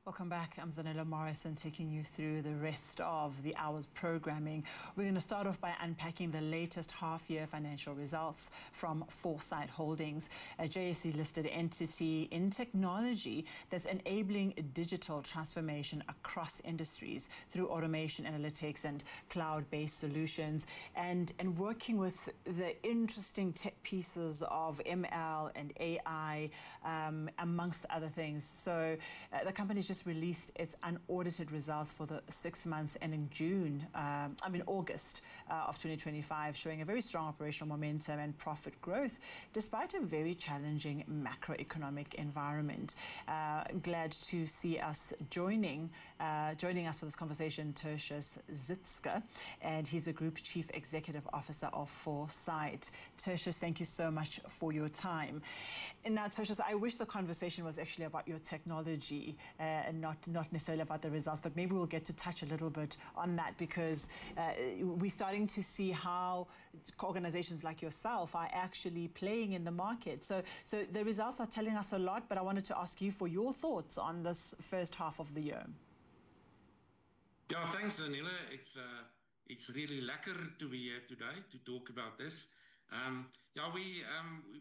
Welcome back. I'm Zanella Morrison, taking you through the rest of the hour's programming. We're going to start off by unpacking the latest half-year financial results from Foresight Holdings, a JSE-listed entity in technology that's enabling digital transformation across industries through automation, analytics, and cloud-based solutions, and working with the interesting tech pieces of ML and AI, amongst other things. So the company's just released its unaudited results for the 6 months ending August of 2025, showing a very strong operational momentum and profit growth despite a very challenging macroeconomic environment. Glad to see us joining us for this conversation, Tertius Zitska, and he's the Group Chief Executive Officer of Foresight. Tertius, thank you so much for your time. And now, Tertius, I wish the conversation was actually about your technology and not necessarily about the results, but maybe we'll get to touch a little bit on that, because we're starting to see how organizations like yourself are actually playing in the market. So the results are telling us a lot, but I wanted to ask you for your thoughts on this first half of the year. Yeah, thanks, Zanella. It's really lekker to be here today to talk about this.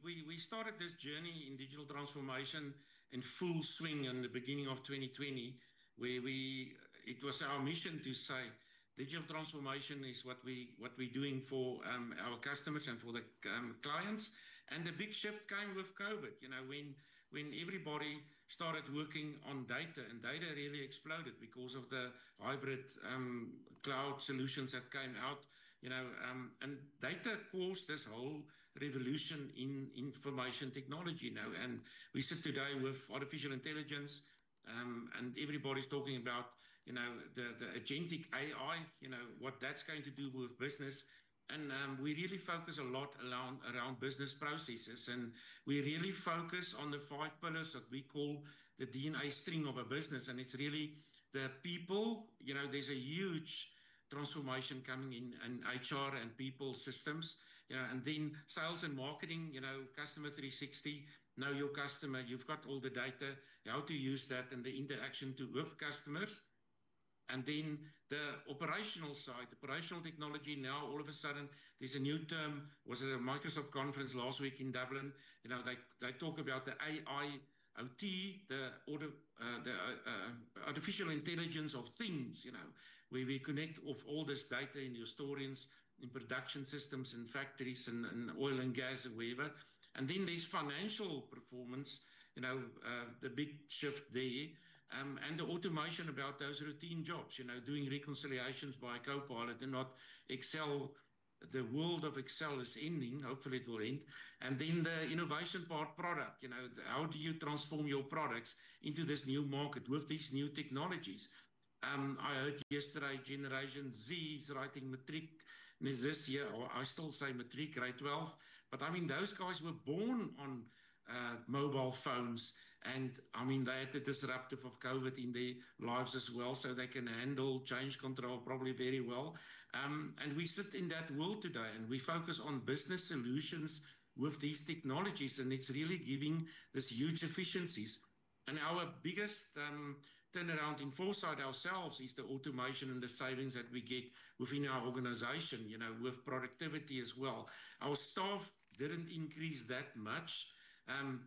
We started this journey in digital transformation in full swing in the beginning of 2020, where it was our mission to say digital transformation is what we're doing for our customers and for the clients. And the big shift came with COVID. When everybody started working on data, and data really exploded because of the hybrid cloud solutions that came out. And data caused this whole revolution in information technology now. And we sit today with artificial intelligence, and everybody's talking about, the agentic AI, what that's going to do with business. And we really focus a lot around business processes. And we really focus on the 5 pillars that we call the DNA string of a business. And it's really the people. There's a huge transformation coming in HR and people systems, and then sales and marketing, customer 360, know your customer, you've got all the data, how to use that and the interaction with customers. And then the operational side, operational technology. Now, all of a sudden, there's a new term, was at a Microsoft conference last week in Dublin. They talk about the AI OT, the artificial intelligence of things, where we connect off all this data in your historians, in production systems, in factories, and oil and gas, and wherever. And then there's financial performance, the big shift there, and the automation about those routine jobs, doing reconciliations by Copilot and not Excel. The world of Excel is ending. Hopefully it will end. And then the innovation part, product, how do you transform your products into this new market with these new technologies? I heard yesterday Generation Z is writing matric this year, or I still say matric, grade 12. But those guys were born on mobile phones, and they had the disruptive of COVID in their lives as well, so they can handle change control probably very well. And we sit in that world today, and we focus on business solutions with these technologies, and it's really giving this huge efficiencies. And our biggest turnaround in Foresight ourselves is the automation and the savings that we get within our organization, with productivity as well. Our staff didn't increase that much,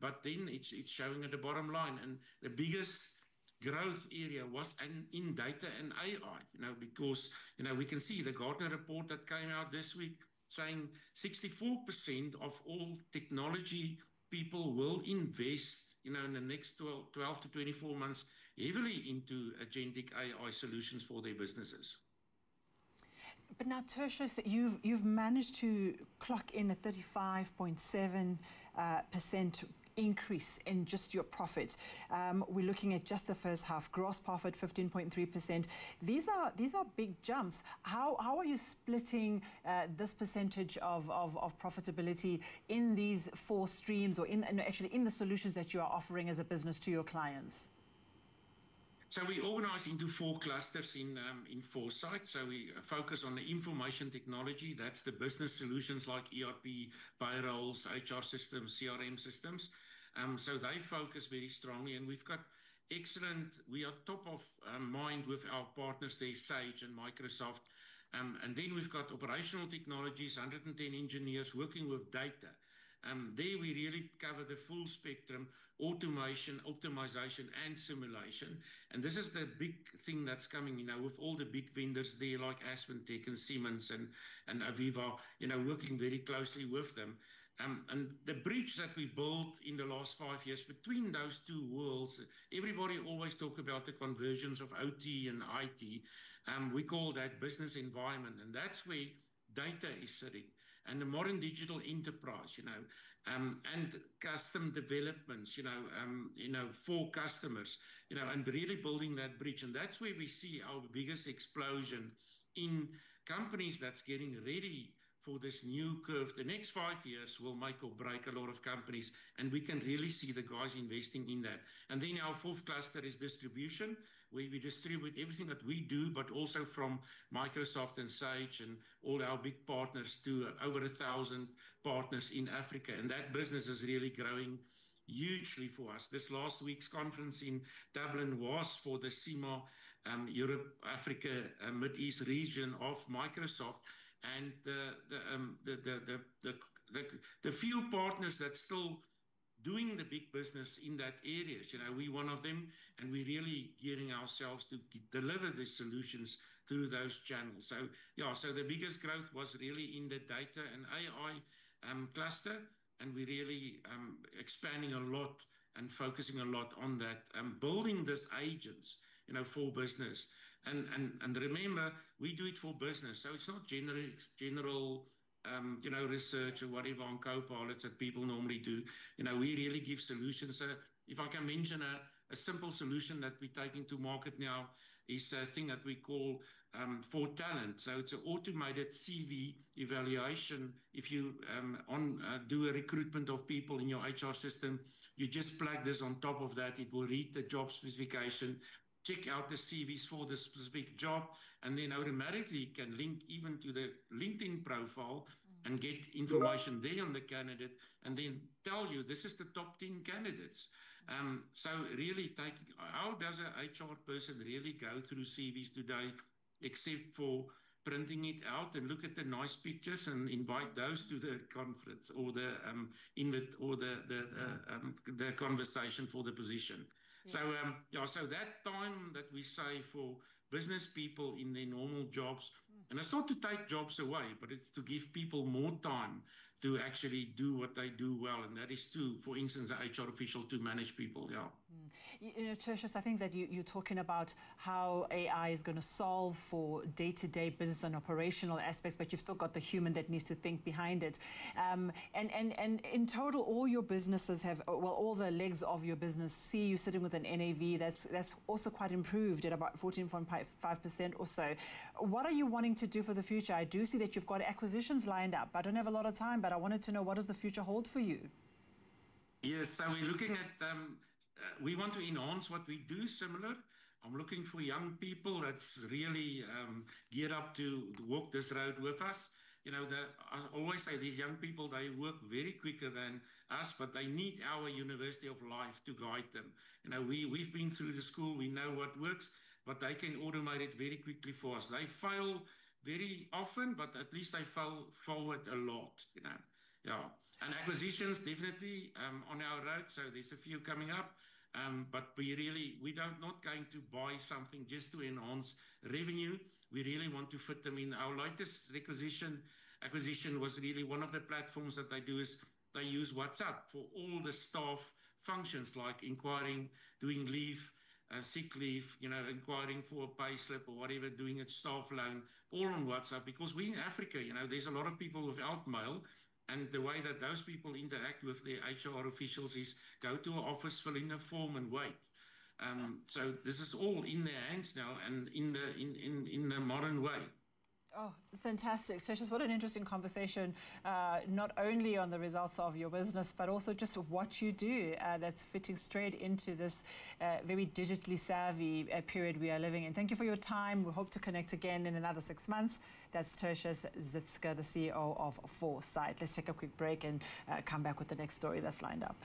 but then it's showing at the bottom line. And the biggest growth area was in data and AI, because, we can see the Gartner report that came out this week saying 64% of all technology people will invest, in the next 12 to 24 months heavily into agentic AI solutions for their businesses. But now, Tertius, you've managed to clock in a 35.7% increase in just your profit. We're looking at just the first half, gross profit 15.3%. These are big jumps. How are you splitting this percentage of profitability in these 4 streams, or in the solutions that you are offering as a business to your clients? So we organize into 4 clusters in Foresight. So we focus on the information technology. That's the business solutions like ERP, payrolls, HR systems, CRM systems. So they focus very strongly. And we've got excellent. We are top of mind with our partners there, Sage and Microsoft. And then we've got operational technologies, 110 engineers working with data. There we really cover the full spectrum: automation, optimization, and simulation. And this is the big thing that's coming, with all the big vendors there like AspenTech and Siemens and Aviva, working very closely with them. And the bridge that we built in the last 5 years between those two worlds, everybody always talk about the conversions of OT and IT. We call that business environment, and that's where data is sitting. And the modern digital enterprise, and custom developments, for customers, and really building that bridge. And that's where we see our biggest explosion in companies that's getting ready for this new curve. The next 5 years will make or break a lot of companies, and we can really see the guys investing in that. And then our fourth cluster is distribution, where we distribute everything that we do, but also from Microsoft and Sage and all our big partners to over 1,000 partners in Africa. And that business is really growing hugely for us. This last week's conference in Dublin was for the CIMA, Europe, Africa, Mid-East region of Microsoft. And the few partners that still doing the big business in that area, we're one of them, and we're really gearing ourselves to deliver the solutions through those channels. So so the biggest growth was really in the data and AI cluster, and we're really expanding a lot and focusing a lot on that, building this agents, for business. And remember, we do it for business, so it's not general research or whatever on co-pilots that people normally do. We really give solutions. So if I can mention a simple solution that we're taking to market now is a thing that we call For Talent. So it's an automated CV evaluation. If you do a recruitment of people in your HR system, you just plug this on top of that. It will read the job specification, check out the CVs for the specific job, and then automatically can link even to the LinkedIn profile and get information there on the candidate, and then tell you this is the top 10 candidates. So really how does an HR person really go through CVs today, except for printing it out and look at the nice pictures and invite those to the conference or the the conversation for the position. Yeah. So that time that we save for business people in their normal jobs, and it's not to take jobs away, but it's to give people more time to actually do what they do well, and that is to, for instance, an HR official to manage people. Tertius, I think that you're talking about how AI is going to solve for day-to-day business and operational aspects, but you've still got the human that needs to think behind it. And in total, all your businesses have, well, all the legs of your business see you sitting with an NAV that's also quite improved at about 14.5% or so. What are you wanting to do for the future? I do see that you've got acquisitions lined up. I don't have a lot of time, but I wanted to know, what does the future hold for you? Yes, so we're looking at, we want to enhance what we do similar. I'm looking for young people that's really geared up to walk this road with us. I always say these young people, they work very quicker than us, but they need our University of Life to guide them. We've been through the school, we know what works, but they can automate it very quickly for us. They fail very often, but at least they fail forward a lot, And acquisitions definitely on our road, so there's a few coming up. But we don't not going to buy something just to enhance revenue. We really want to fit them in. Our latest acquisition was really one of the platforms that they do is they use WhatsApp for all the staff functions like inquiring, doing leave, sick leave, inquiring for a pay slip or whatever, doing a staff loan, all on WhatsApp, because we in Africa, there's a lot of people without mail. And the way that those people interact with their HR officials is go to an office, fill in a form, and wait. So this is all in their hands now, and in the modern way. Oh, fantastic. Tertius, what an interesting conversation, not only on the results of your business, but also just what you do that's fitting straight into this very digitally savvy period we are living in. Thank you for your time. We hope to connect again in another 6 months. That's Tertius Zitsika, the CEO of Foresight. Let's take a quick break and come back with the next story that's lined up.